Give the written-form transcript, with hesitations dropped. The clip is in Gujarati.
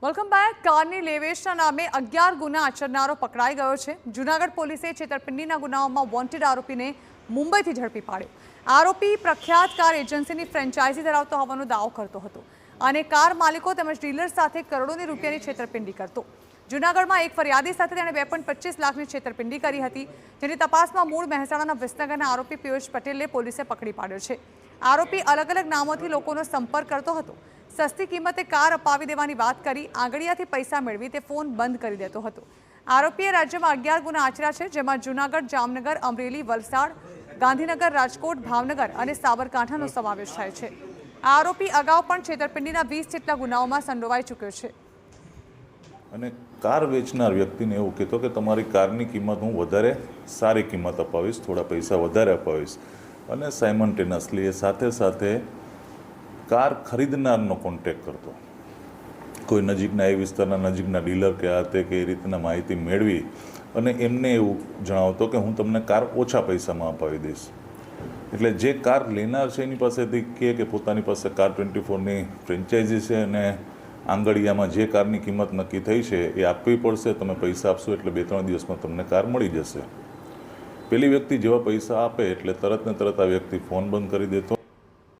Welcome back. કારની લેવેચના નામે 11 ગુના આચરનારો પકડાઈ ગયો છે। જૂનાગઢ પોલીસે છેતરપિંડીના ગુનાઓમાં વોન્ટેડ આરોપીને મુંબઈથી ઝડપી પાડ્યો। આરોપી પ્રખ્યાત કાર એજન્સીની ફ્રેન્ચાઇઝી ધરાવતો હોવાનો દાવો કરતો હતો અને કાર માલિકો તેમજ ડીલર સાથે કરોડોની રૂપિયાની છેતરપિંડી કરતો। જૂનાગઢમાં એક ફરિયાદી સાથે તેણે 2.25 લાખની છેતરપિંડી કરી હતી, જેની તપાસમાં મૂળ મહેસાણાના વિસનગરના આરોપી પિયુષ પટેલને પોલીસે પકડી પાડ્યો છે। આરોપી અલગ અલગ નામોથી લોકોનો સંપર્ક કરતો હતો। સસ્તી કિંમતે કાર અપાવી દેવાની વાત કરી આંગળીયાથી પૈસા મેળવી તે ફોન બંધ કરી દેતો હતો। આરોપીએ રાજ્યમાં 11 ગુના આચર્યા છે, જેમાં જૂનાગઢ, જામનગર, અમરેલી, વલસાડ, ગાંધીનગર, રાજકોટ, ભાવનગર અને સાબરકાંઠાનો સમાવેશ થાય છે। આરોપી અગાઉ પણ છેતરપિંડીના 20 જેટલા ગુનાઓમાં સંડોવાઈ ચૂક્યો છે। અને કાર વેચનાર વ્યક્તિને એવું કહેતો કે તમારી કારની કિંમત હું વધારે સારી કિંમત અપાવીશ, થોડા પૈસા વધારે અપાવીશ, અને સાયમલ્ટેનિયસલી એ સાથે સાથે કાર ખરીદનારનો કોન્ટેક્ટ કરતો। કોઈ નજીકના એ વિસ્તારના નજીકના ડીલર કે આ તે કે એ રીતના માહિતી મેળવી અને એમને એવું જણાવતો કે હું તમને કાર ઓછા પૈસામાં અપાવી દઈશ। એટલે જે કાર લેનાર છે એની પાસેથી કહે કે પોતાની પાસે કાર 24ની ફ્રેન્ચાઇઝી છે અને આંગળીયામાં જે કારની કિંમત નક્કી થઈ છે એ આપવી પડશે, તમે પૈસા આપશો એટલે 2-3 દિવસમાં તમને કાર મળી જશે। પેલી વ્યક્તિ જેવા પૈસા આપે એટલે તરત ને તરત આ વ્યક્તિ ફોન બંધ કરી દેતો।